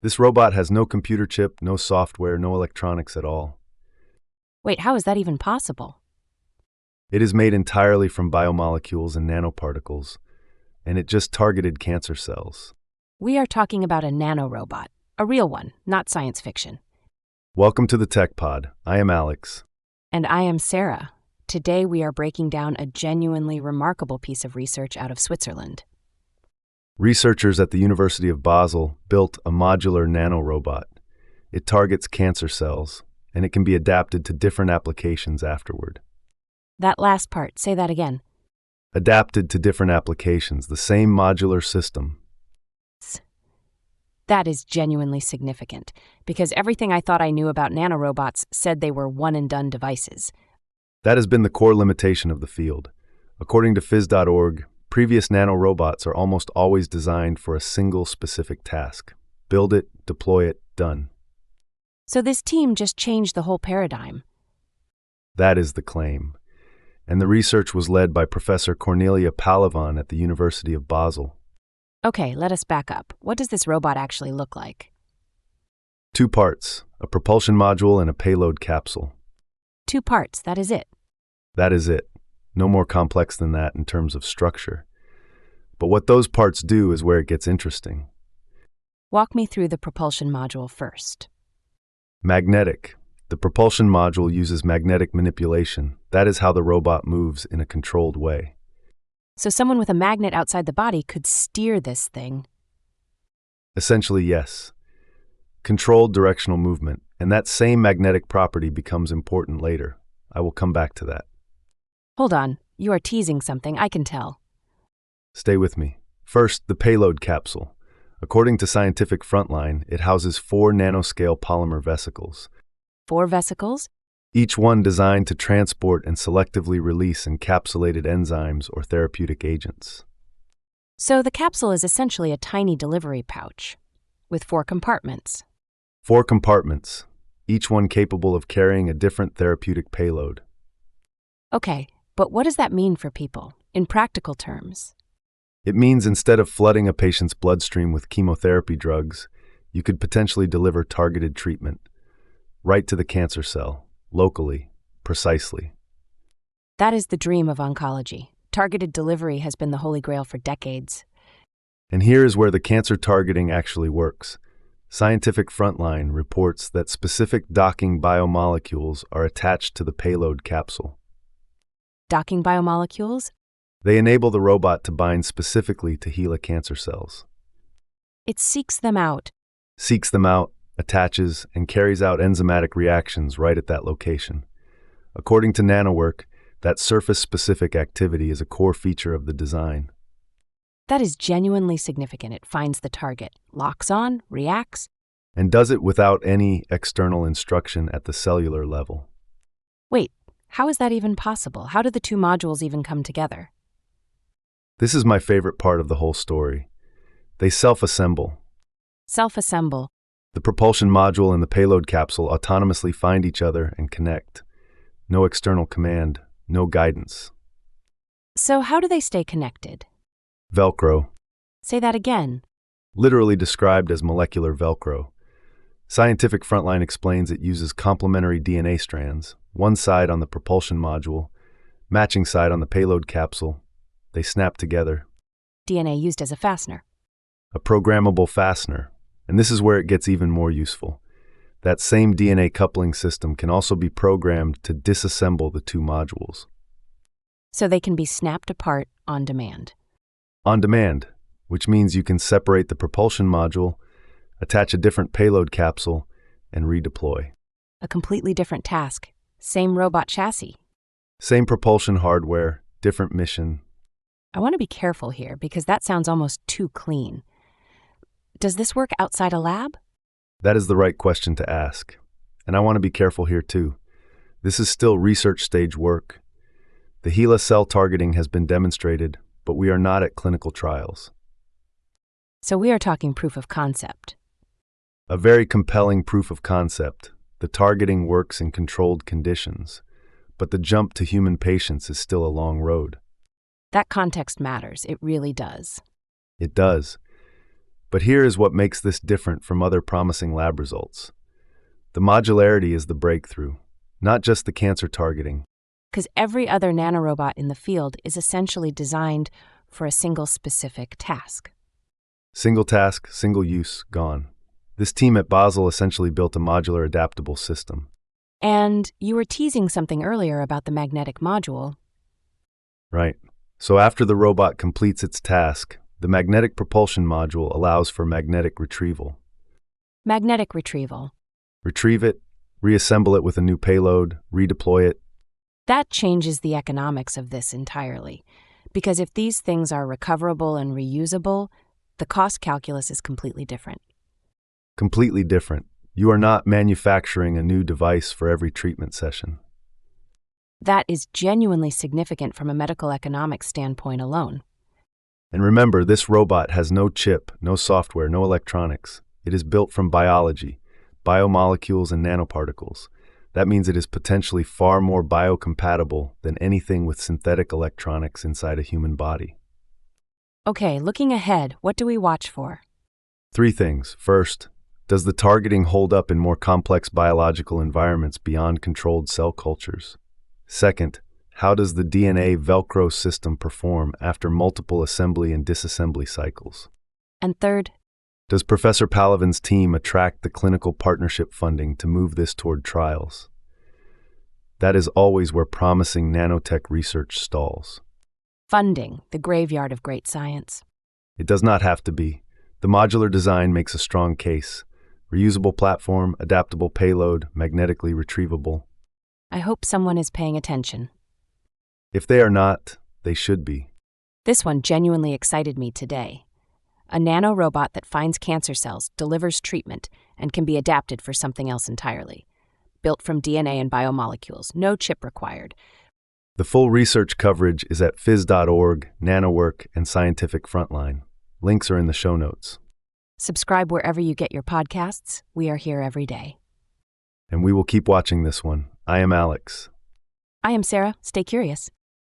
This robot has no computer chip, no software, no electronics at all. Wait, how is that even possible? It is made entirely from biomolecules and nanoparticles, and it just targeted cancer cells. We are talking about a nanorobot, a real one, not science fiction. Welcome to the Tech Pod. I am Alex. And I am Sarah. Today we are breaking down a genuinely remarkable piece of research out of Switzerland. Researchers at the University of Basel built a modular nanorobot. It targets cancer cells, and it can be adapted to different applications afterward. That last part, say that again. Adapted to different applications, the same modular system. That is genuinely significant, because everything I thought I knew about nanorobots said they were one-and-done devices. That has been the core limitation of the field. According to phys.org, previous nanorobots are almost always designed for a single specific task. Build it, deploy it, done. So this team just changed the whole paradigm. That is the claim. And the research was led by Professor Cornelia Pallavan at the University of Basel. Okay, let us back up. What does this robot actually look like? 2 parts, a propulsion module and a payload capsule. 2 parts, that is it. That is it. No more complex than that in terms of structure. But what those parts do is where it gets interesting. Walk me through the propulsion module first. Magnetic. The propulsion module uses magnetic manipulation. That is how the robot moves in a controlled way. So someone with a magnet outside the body could steer this thing. Essentially, yes. Controlled directional movement, and that same magnetic property becomes important later. I will come back to that. Hold on, you are teasing something, I can tell. Stay with me. First, the payload capsule. According to scientific Frontline, it houses 4 nanoscale polymer vesicles. 4 vesicles? Each one designed to transport and selectively release encapsulated enzymes or therapeutic agents. So the capsule is essentially a tiny delivery pouch, with 4 compartments. 4 compartments, each one capable of carrying a different therapeutic payload. Okay, but what does that mean for people, in practical terms? It means instead of flooding a patient's bloodstream with chemotherapy drugs, you could potentially deliver targeted treatment, right to the cancer cell. Locally, precisely. That is the dream of oncology. Targeted delivery has been the holy grail for decades. And here is where the cancer targeting actually works. Scientific Frontline reports that specific docking biomolecules are attached to the payload capsule. Docking biomolecules? They enable the robot to bind specifically to HeLa cancer cells. It seeks them out. Seeks them out, attaches, and carries out enzymatic reactions right at that location. According to NanoWork, that surface-specific activity is a core feature of the design. That is genuinely significant. It finds the target, locks on, reacts, and does it without any external instruction at the cellular level. Wait, how is that even possible? How do the 2 modules even come together? This is my favorite part of the whole story. They self-assemble. Self-assemble. The propulsion module and the payload capsule autonomously find each other and connect. No external command, no guidance. So how do they stay connected? Velcro. Say that again. Literally described as molecular Velcro. Scientific Frontline explains it uses complementary DNA strands, one side on the propulsion module, matching side on the payload capsule. They snap together. DNA used as a fastener. A programmable fastener. And this is where it gets even more useful. That same DNA coupling system can also be programmed to disassemble the 2 modules. So they can be snapped apart on demand. On demand, which means you can separate the propulsion module, attach a different payload capsule, and redeploy. A completely different task. Same robot chassis. Same propulsion hardware, different mission. I want to be careful here because that sounds almost too clean. Does this work outside a lab? That is the right question to ask. And I want to be careful here too. This is still research stage work. The HeLa cell targeting has been demonstrated, but we are not at clinical trials. So we are talking proof of concept. A very compelling proof of concept. The targeting works in controlled conditions, but the jump to human patients is still a long road. That context matters. It really does. It does. But here is what makes this different from other promising lab results. The modularity is the breakthrough, not just the cancer targeting. Because every other nanorobot in the field is essentially designed for a single specific task. Single task, single use, gone. This team at Basel essentially built a modular adaptable system. And you were teasing something earlier about the magnetic module. Right. So after the robot completes its task, the magnetic propulsion module allows for magnetic retrieval. Magnetic retrieval. Retrieve it, reassemble it with a new payload, redeploy it. That changes the economics of this entirely. Because if these things are recoverable and reusable, the cost calculus is completely different. Completely different. You are not manufacturing a new device for every treatment session. That is genuinely significant from a medical economics standpoint alone. And remember, this robot has no chip, no software, no electronics. It is built from biology, biomolecules and nanoparticles. That means it is potentially far more biocompatible than anything with synthetic electronics inside a human body. Okay, looking ahead, what do we watch for? 3 things. First, does the targeting hold up in more complex biological environments beyond controlled cell cultures? Second, how does the DNA Velcro system perform after multiple assembly and disassembly cycles? And third, does Professor Palavin's team attract the clinical partnership funding to move this toward trials? That is always where promising nanotech research stalls. funding, the graveyard of great science. It does not have to be. The modular design makes a strong case. Reusable platform, adaptable payload, magnetically retrievable. I hope someone is paying attention. If they are not, they should be. This one genuinely excited me today. A nanorobot that finds cancer cells, delivers treatment, and can be adapted for something else entirely. Built from DNA and biomolecules, no chip required. The full research coverage is at phys.org, Nanowork, and Scientific Frontline. Links are in the show notes. Subscribe wherever you get your podcasts. We are here every day. And we will keep watching this one. I am Alex. I am Sarah. Stay curious.